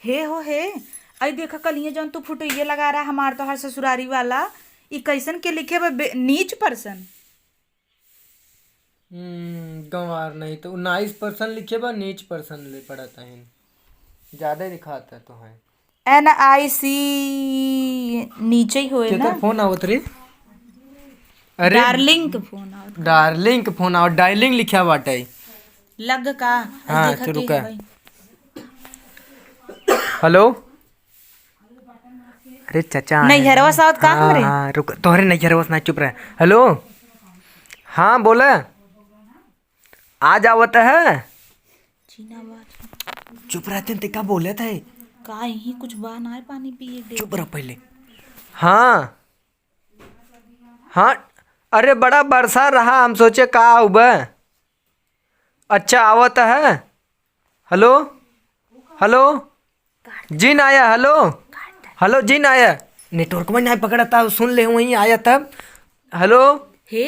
हे हो हे। आई देखा कल ये जौन तू फुटइये लगा रहा हमार तो हर ससुरारी वाला ई कैसन के लिखे बा नीच पर्सन। गंवार नहीं तो 19% लिखे बा नीच पर्सन ले पड़ता है ज्यादा दिखाता तो है NIC नीचे ही होए ना। फोन आवत रे। अरे डार्लिंग के फोन आवत डार्लिंग के फोन आवत डार्लिंग लिखा बाटे लग का। हाँ, देखा चलो के का। हवई। हेलो। अरे चाचा नैहरवा साथ का हमरे। हाँ रुक तोहरे नैहरवा से ना चुप रहे। हेलो हाँ बोला आज आवत है। चीना बात चुप रहते ते का बोले थे। का ही कुछ बा ना है पानी पिए दे। चुप रह पहले। हाँ हाँ अरे बड़ा बरसा रहा हम सोचे का हुआ। अच्छा आवत है। हेलो हेलो जिन आया। हेलो हेलो जिन आया। नेटवर्क में नहीं पकड़ा था सुन ले वहीं आया तब। हेलो हे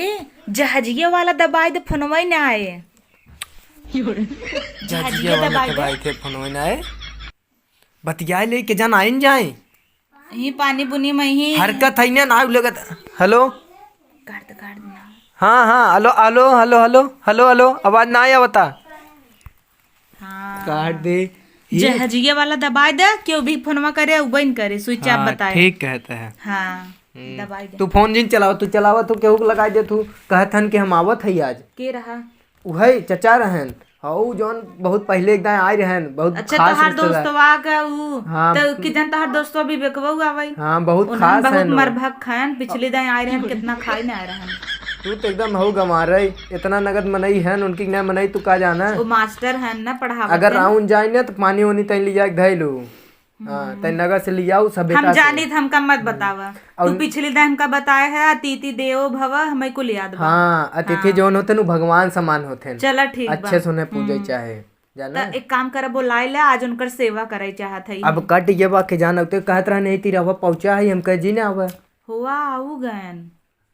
जहाजिया वाला दबाई दे फोनवा ही ना आए। जहाजिया वाला दबाई थे फोन में आए। बतिया ले के जान आइन जाए ही पानी बुनी में ही हरकत है ना ना लगत। हेलो काट ना। हाँ हाँ hello hello hello hello hello hello आवाज ना आया बता। हाँ काट दे जहाजिया वाला दबाई दे क्यों भी फोनवा करे उबैन करे स्विच ऑफ बताए। ठीक कहते हैं। हाँ दबाई दे। तू फोन जिन चलाओ तू चलावा तू केहू के लगाई दे तू कहत हन कि हम आवत है आज। के रहा। उहे चचा रहन हाउ जौन बहुत पहले एकदम आए रहन बहुत अच्छा खास तोहार रिश्तेदार। दोस्तवा का ऊ हाँ। तो किजन तोहार दोस्तवा भी बेकबऊ आवई। हाँ बहुत उन्हन खास बहुत है नो। मरभक खान पिछले दिन आए रहन कितना खाई ना आए रहन। तू तो एकदम हो गमा रही इतना नगद मनई है उनकी न मनई तू का जाना। वो मास्टर है ना पढ़ावत अगर है। राउंड जाए ना तो पानी वानी तैन लिया के धैलू। हाँ तैन नगर से लियाऊ सब बेटा हम से। जानी थ हमका मत बतावा। तू पिछले दिन हमका बताया है अतिथि देवो भव हमें कुल याद बा। हाँ अतिथि जौन होते नु भगवान समान होते चला ठीक बा। अच्छे सुने पूजे चाहे जाना। त एक काम कर बोलाए ले आज उनकर सेवा करे चाहत है। अब कट ये बा के जाना तो कहत रहा नहीं तीर हवा पहुंचा है हम कह जी ना आवा हुआ आऊ गन।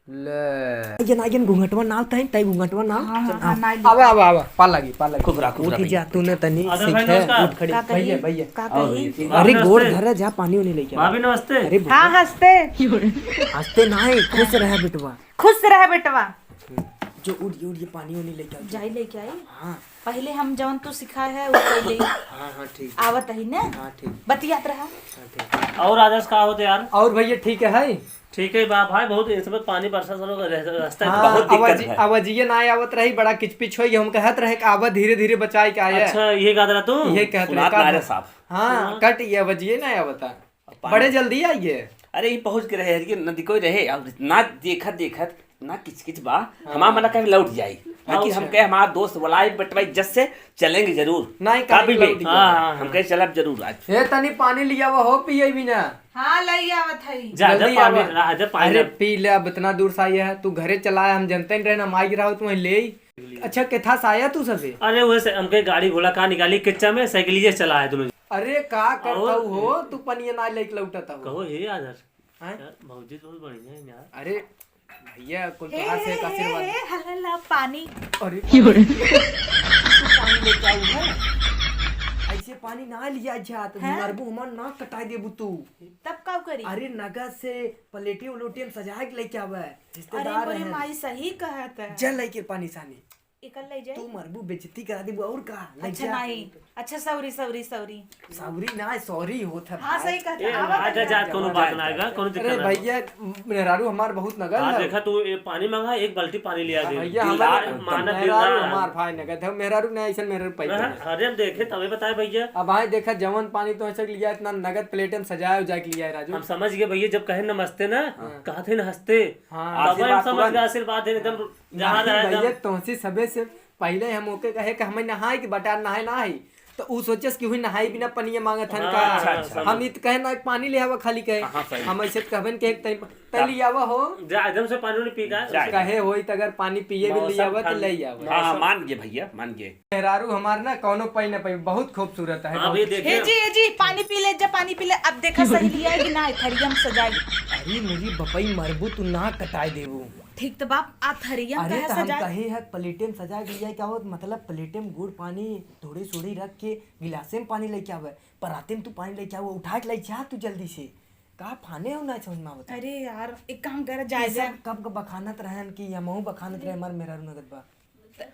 ले ये ना घूंघटवा नाल तई तई घूंघटवा नाल हाँ, नाई आवे आवे आवे पा लगी खूब रहा उठ जा तूने तनी आदर सीख भाई है नमस्कार। उठ खड़ी का कही? भैया भैया का कही? अरे गोड़ धरा जा पानी वानी लेके आ। भाभी नमस्ते। अरे हाँ हंसते हंसते ना है खुश रह बेटवा खुश रह बेटवा। जो उड़ ये पानी वानी लेके आ। जाई लेके आई। हाँ पहले हम जवन तू सिखाए है वो पहले हाँ हाँ ठीक आवत ही ना हाँ ठीक बतियात रहा। हाँ ठीक और आदर्श का होते यार। और भैया ठीक है ठीक है बा भाई बहुत इस समय पानी बरसा सरो रास्ता हाँ, बहुत दिक्कत है। आवाजिए ना आवत रही बड़ा किचपिच होई हम कहत रहे कि आवा धीरे धीरे बचाई के आया। अच्छा ये गा रहा तू ये कहत सुनात ना रहे साहब। हाँ कट ये आवाजिए ना आवता बड़े जल्दी आइए। अरे ये पहुंच के रहे कि नदी कोई रहे अब ना देखत देखत ना किचकिच बा हमारा मना कहीं लौट जाई बाकी हम कहे हमारा दोस्त बुलाए बटवाई जस से चलेंगे जरूर नहीं कभी भी लौट हम कहे चलब जरूर आज। हे तनी पानी लिया वो हो पिए भी ना। हाँ लई आवत है। जा जा जल्दी पानी आवा। जा पानी अरे पी ले अब इतना दूर से आया है तू घरे चला है हम जनते नहीं रहना माई रहा तुम्हें ले अच्छा केथा से आया तू सबे। अरे वैसे हमके गाड़ी घोड़ा कहाँ निकाली किच्चा में साइकिल चला है तुम्हें। अरे का करता हो तू पनिया ना लेके लौटता हो। कहो ये आदर्श हैं? यार भौजी तो बहुत बढ़िया है यार। अरे भैया कुल तो हाथ से एक आशीर्वाद। हल्ला पानी। अरे पानी लेके आई है ऐसे पानी ना लिया जात मरबू हमर ना कटाई देबू तू। तब का करी। अरे नगद से पलेटी उलोटी सजा के लेके आवे अरे रिश्तेदार मोरे हैं माई सही कहत है। चल लेके पानी सानी इकल ले जाए। तू मरबू बेइज्जती करा देबू और का ले अच्छा जा। नहीं अच्छा सॉरी सॉरी सॉरी। सावरी ना सॉरी होत है हाँ सही कहत ए है। आवा आजा जा कोनो बात ना आएगा कोनो अरे दिक्कत नहीं। भैया मेहरारू हमार बहुत नगद हाँ है देखा तू ये पानी मांगा एक बाल्टी पानी लिया दे भैया दिलदार हमार मानत मेहरारू दिलदार। हमार भाई नगद है मेहरारू ने ऐसा मेहरारू पैसा अरे हम देखे तभी बताए भैया। अब भाई देखा जवन पानी तो ऐसा लिया इतना नगद प्लेट में सजाया उजा के लिया है राजू। हम समझ गए भैया जब कहे नमस्ते ना कहा थे न हंसते हाँ, तब हम समझ गए आशीर्वाद है एकदम जहाँ नहीं रहे भैया एकदम। तुमसे सबे से पहले हम ओके कहे कि हमें नहाए कि बटा नहाए नहाई तो ऊ सोचे कि हुई नहाई बिना पनिया मांगत हन का। अच्छा, अच्छा, हम इत कहे ना पानी ले आवा खाली कहे हाँ, सही। हम ऐसे कहबन के तली आवा हो जा एकदम से पानी नहीं पी का कहे होई त अगर पानी पिए भी ले आवा तो ले आवा। हाँ मान गए भैया मान गए। मेहरारू हमार ना कौनो पई ना पई बहुत खूबसूरत है। हाँ भैया हे देखिए जी पानी पी ले जा पानी पी ले। अब देखा सही लिया है कि ना थरियम सजाई। अरे मुझे बपई मरबू तू ना कटाए देबू। ठीक तो बाप आ थरिया अरे कहे तो हम सजा कहे है प्लेटे में सजा दिया क्या हो, मतलब प्लेटे में गुड़ पानी थोड़ी सोड़ी रख के गिलासे में पानी लेके आवे, पराते में तू पानी लेके आवे, उठा के लेके आ तू जल्दी से। का फाने हो ना समझ में आवत। अरे यार एक काम कर जायजा कब कब बखानत रहन कि या महू बखानत रहे हमार मेरा नगद बा।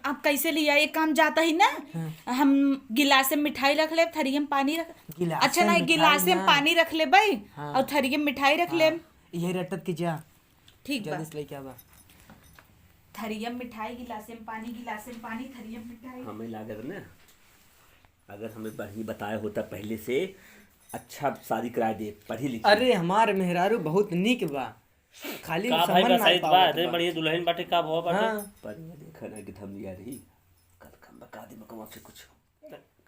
आप कैसे लिया एक काम जाता ही ना हम गिलास में मिठाई रख ले थरिया में पानी रख गिलास अच्छा में नहीं मिठाई गिलास में ना। पानी रख ले भाई हाँ। और थरिया में मिठाई रख ले ये रटत के जा ठीक बा जल्दी से लेके आवा। थरिया में मिठाई गिलास में पानी गिलास में पानी थरिया में मिठाई हमें लागत ना अगर हमें बढ़िया बताया होता पहले से अच्छा शादी करा दे पढ़ी लिखी। अरे हमार मेहरारू बहुत निक बा, खाली का भाई समझ का ना सही बा पावत इतनी बा। बढ़िया दुल्हन बाटे का भाव बाटे। हाँ। पर मैं देखा ना कि हम लिया रही कल कम बका दे मकमा से कुछ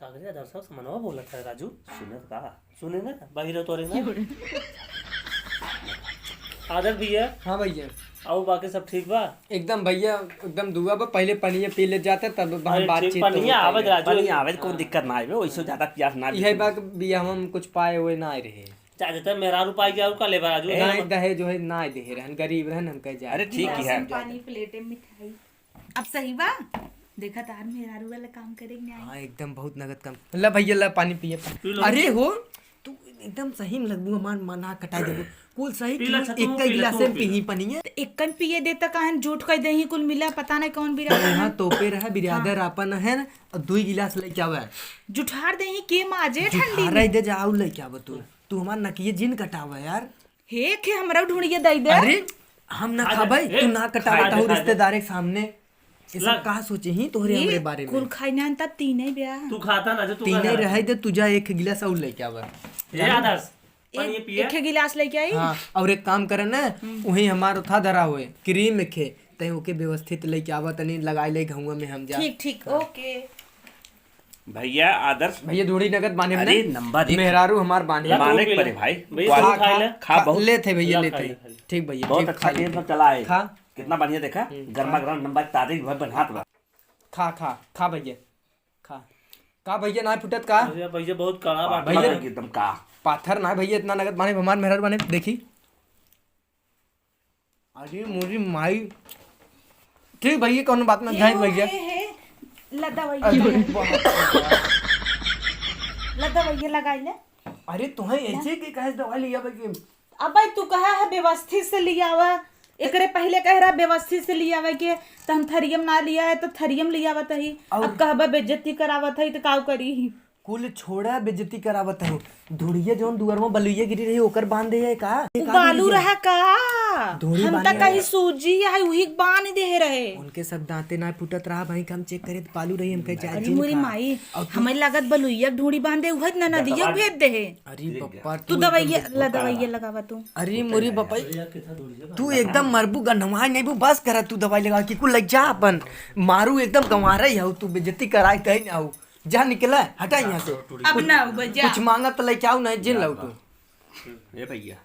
कागज दर्शक समनवा बोला था राजू सुनत का सुने ना बाहर तोरे ना आदर भैया हाँ भैया आओ बाकी सब ठीक बा। एकदम भैया एकदम दुआ बा, पहले पनिया पी ले जाते तब अरे हम ठीक बातचीत पनिया आवत राजू पानी आवे कोई दिक्कत ना आवे वैसे ज्यादा प्यास ना यही बात बिया हम कुछ पाए हुए ना रहे, चाहे देता मेरा रुपया क्या का ले राजू ना दहे जो है ना दे रहन, गरीब रहन हम कह जाए। अरे ठीक ही गिलास है में पानी प्लेटे में मिठाई अब सही बा देखा तार मेहरारू वाला काम करेंगे नहीं हाँ एकदम बहुत नगद कम। ला भैया ला पानी पिए। अरे हो तू एकदम सही में लगबू हमार मना कटा देबू कुल सही पी ला एक छतू, पी ला, गिलास तू में पी ला। पी पनिया। एक कन पिए देता कहन झूठ कह दही कुल मिला पता नहीं कौन बिरा यहाँ तोपे रहा बिरादर अपन है न, और 2 गिलास लेके आवे जुठार दही के माजे ठंडी जुठारा दे जाओ लेके आवे तू हमार नकिए जिन कटावा यार। हे के हमरा ढूंढिए दई दे अरे हम ना खाबे तू ना कटावे ताऊ रिश्तेदार के सामने ये सब कहा सोचे ही तोहरे हमरे बारे कुल में। खाई ना ता तीन ब्याह तू खाता ना जो तू तीने रहे दे तुझा 1 गिलास और लेके आवे। ये आदर्श पानी पिए एक गिलास लेके आई हाँ और एक काम करे ना वही हमार उठा धरा हुए क्रीम में खे तय ओके व्यवस्थित लेके आवा तनी लगाई ले घुआ में हम जा। ठीक ठीक ओके भैया आदर्श भैया धूड़ी नगद बांधे अरे नंबर एक मेहरारू हमार बांधे माने के परे भाई भैया तू खा ले खा बहुत ले थे भैया ला ले खा थे ले, खा ले। ठीक भैया बहुत ठीक, अच्छा खा ले। टेस्ट चला है खा कितना बढ़िया देखा गर्मा गर्म नंबर तारीख भर बनात बा खा खा खा भैया खा का भैया ना फुटत का भैया भैया बहुत कड़ा बाटे भैया एकदम का पाथर ना भैया इतना नगद बांधे हमार मेहरारू बांधे देखी। अरे मुझी माई ठीक भैया कौन बात ना ध्यान भैया। लदा अरे भैया लदा भैया लगाई ले अरे तुम्हें ऐसे की कहे दवा लिया भैया। अब तू कहा है व्यवस्थित से लिया हुआ एकरे पहले कह रहा व्यवस्थित से लिया हुआ के तो हम थरियम ना लिया है तो थरियम लिया हुआ तही अब कहबा बेइज्जती करावत है तो काव करी कुल छोड़ा बेइज्जती करावत हो धुड़िया जोन दुआर में बलुइया गिरी रही ओकर बांध दे है का बालू रहा का धूड़ी हम बानी तक कहीं सूजी है वही बांध दे रहे उनके सब दांते ना फुटत रहा भाई हम चेक करे तो पालू रही हम कह जाए अरे मोरी माई हमें लागत बलुइया के ढूंढी बांधे उहे ना नदिया भेज दे है अरे पप्पा तू दवाइया लगावा तू अरे मोरी बपाई तू एकदम मरबू गनवा नहीं बू बस करा तू दवाई लगा कि कुल लग जा अपन मारू एकदम गंवा रही हो तू बेइज्जती कराई कहीं ना हो जा निकला हटा यहाँ से अब ना बजा कुछ मांगा तो लेके आओ नहीं जिन लो तू ये भैया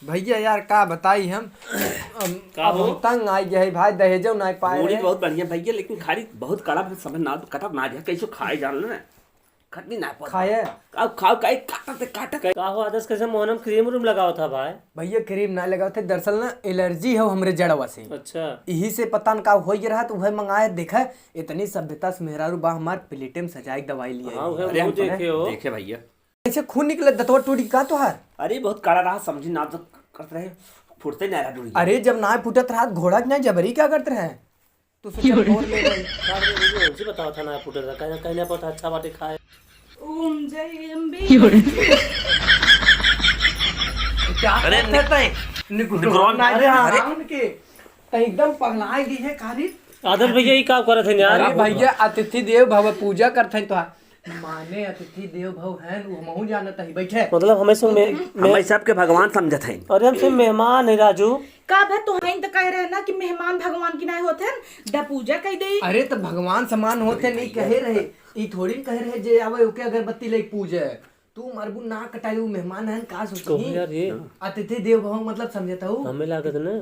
भैया यार का बताई हम अब हम तंग आई गए भाई दहेजो नहीं पाए पूरी रहे। बहुत बढ़िया भैया लेकिन खाली बहुत कड़ा समझ ना कटत ना जा कैसे खाए जान ना खटनी ना पड़ खाए अब खाओ काई काटत का हो आदर्श कैसे मोहनम क्रीम रूम लगाओ था भाई। भैया क्रीम ना लगाओ थे दरअसल ना एलर्जी है हमरे जड़वा से अच्छा यही से पता न का हो ही रहा तो वह मंगाए देखा इतनी सभ्यता से मेहरारू बा हमार प्लेटे में सजाई दवाई लिया हाँ अरे वो हम देखे हो देखे भैया ऐसे खून निकले दतवा टूटी का तोहार। अरे बहुत कड़ा रहा समझी ना तो करते रहे फुटते नहीं रहा डूरी अरे जब ना फुटत रहा घोड़ा नहीं जबरी क्या करते रहे तो सोचा और ले गई। का रे भैया उनसे बताओ था ना फुटे था कहीं ना पता अच्छा बाटे खाए ओम जय अम्बे क्या अरे करते थे निगरान अरे हाँ उनके कहीं एकदम पगलाई दी है खाली। आदर्श भैया ये का करत है यार अरे भैया अतिथि देव भव पूजा करते हैं तो माने अतिथि देव भव हैं वो महू जानत है बैठे मतलब हमें से हमें सबके भगवान समझत है अरे हमसे मेहमान है राजू का भाई तो हाइन तो कह रहे ना कि मेहमान भगवान की नहीं होते दा पूजा कह दे अरे तो भगवान समान होते नहीं कहे रहे ई थोड़ी कहे रहे जे आवे ओके अगरबत्ती ले पूजे तू मरबू ना कटाई वो मेहमान है का सोची यार ये अतिथि देव भव मतलब समझता हूँ हमें लागत ना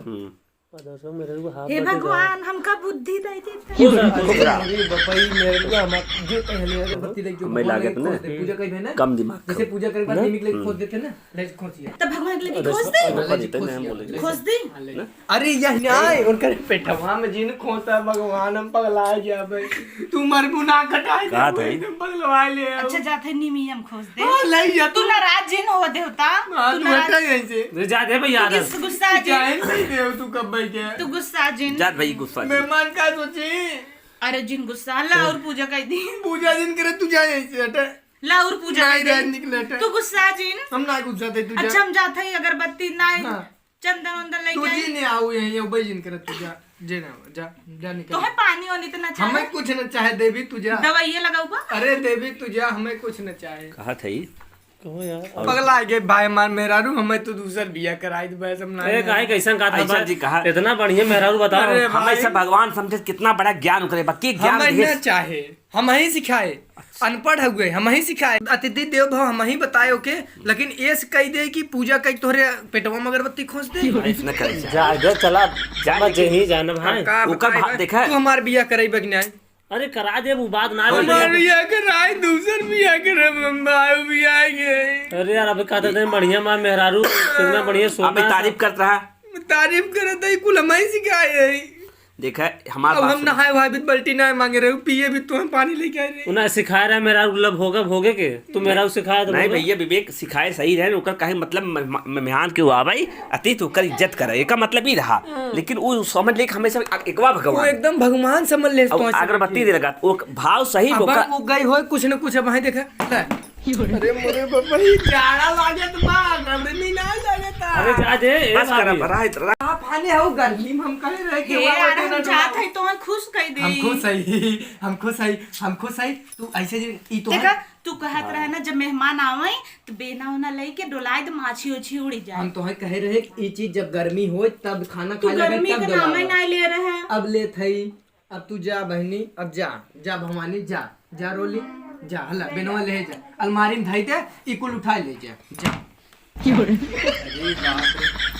दोस्तों मेरे को हाथ हे भगवान हमका बुद्धि दे देता अरे बपई मेरे को हम जो पहले अगरबत्ती लेके जो मैं लागत ना पूजा करी है ना कम दिमाग जैसे पूजा करे बाद निमिक लेके खोद देते ना लेके खोदिए तब भगवान के लिए खोज दे अरे यही आए उनका पेटवा में जिन खोता भगवान हम पगला गया भाई तू मर गुनाह कटाए कहा था पगलवा ले अच्छा जाते निमियम खोज दे हां ले जा तू नाराज जिन हो देवता तू हटा यहीं से जा दे भैया किस गुस्सा जिन जाए नहीं दे तू कब भाई के तू गुस्सा जिन जात भाई गुस्सा जी। मेहमान का सोची अरे जिन गुस्सा ला और पूजा कर दी पूजा दिन करे तू जाए यहीं से हटा ला और पूजा नहीं कर रह दी निकले हटा तू गुस्सा जिन हम ना गुस्सा थे तू जा अच्छा हम जाते ही अगरबत्ती ना हाँ। चंदन वंदन तू लेके जी ने आओ यहीं ये बजिन करे तू जा जे ना जा जा तो निकल है पानी वानी तो ना चाहे हमें कुछ न चाहे देवी तू जा दवाइयाँ लगाऊ बा अरे देवी तू जा हमें कुछ न चाहे कहा था ही कहो यार पगला के भाई मार मेरा रू हमें तो दूसर बिया कराई दे बस हम ना ए काहे कैसन का ऐसा था जी कहा इतना बढ़िया मेहरारू बताओ अरे हमें सब भगवान समझे कितना बड़ा ज्ञान करे बाकी ज्ञान हमें ढेर- न चाहे हम ही सिखाए अनपढ़ हुए हम ही सिखाए अतिथि देव भाव हम ही बताए ओके लेकिन ये कह दे कि पूजा कई तोहरे पेटवा में अगरबत्ती खोस दे ऐसा न करे जा जा चला जा मत ही जाना भाई का ओकर बताए भाव बे? देखा है? तू हमार बिया कराई बगना अरे करा दे वो बात ना हमार बिया कराई दूसर बिया करे हम भाई बिया गए अरे यार अब कहते थे बढ़िया माँ मेहरारू कितना बढ़िया अब सोना तारीफ करता है तारीफ करे तो कुल हम ही सिखाए देखा हमारा अब बात हम नहाए भाई भी बल्टी ना मांगे रहे पिए भी तो हम पानी लेके आए रहे उन्हें सिखाया रहा मेहरारू लब होगा भोगे के तू मेहरारू सिखाया तो नहीं भोगे। भैया विवेक सिखाए सही रहे ओकर काहे मतलब मेहमान के हुआ भाई अतीत ओकर इज्जत करे एका मतलब ही रहा लेकिन वो समझ ले कि हमेशा एकवा वो भगवान एकदम भगवान समझ ले और अगरबत्ती दे लगा वो भाव सही अब ओकर वो गई हो कुछ न कुछ वहां देखा ले। अरे मोरे बाबा ही जाड़ा लागत बा गबरे में ना लागत अरे जा दे ए बस करा भाभी। भरा इतना आप आने हो गर्मी में हम कहे रहे कि हे यार हम जाते ही तो हम खुश कर दे हमको सही तू ऐसे ई तो देखा तू कहत रहे ना जब मेहमान आवे तो बेना उना लेके डोलाए तो माछी उछी उड़ी जाए हम तो है कहे रहे कि ई चीज जब गर्मी हो तब खाना तू खाए लगे गर्मी तब का नाम ही डोलावा। ना ले रहे हैं अब ले थई अब तू जा बहनी अब जा भवानी जा रोली जा हला बेनवा ले जा अलमारी में धई दे ई कुल उठा ले जा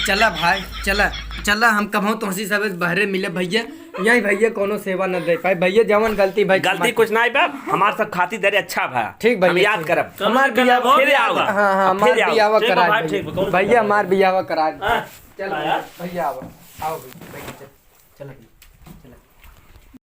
चला भाई चला हम कभो तुमसी सब बहरे मिले भैया यही भैया कोनो सेवा न दे पाए भैया जवन गलती भाई गलती कुछ नहीं बा हमार सब खातिर दे अच्छा भा ठीक भैया, हम याद ठीक। करब हमार बियाह फिर आओ हाँ हमार फिर आओ बियाह ठीक है करा भाई, ठीक है, कौन- भैया हमार बियाह करा हाँ। चल हाँ यार। भैया आओ भैया चल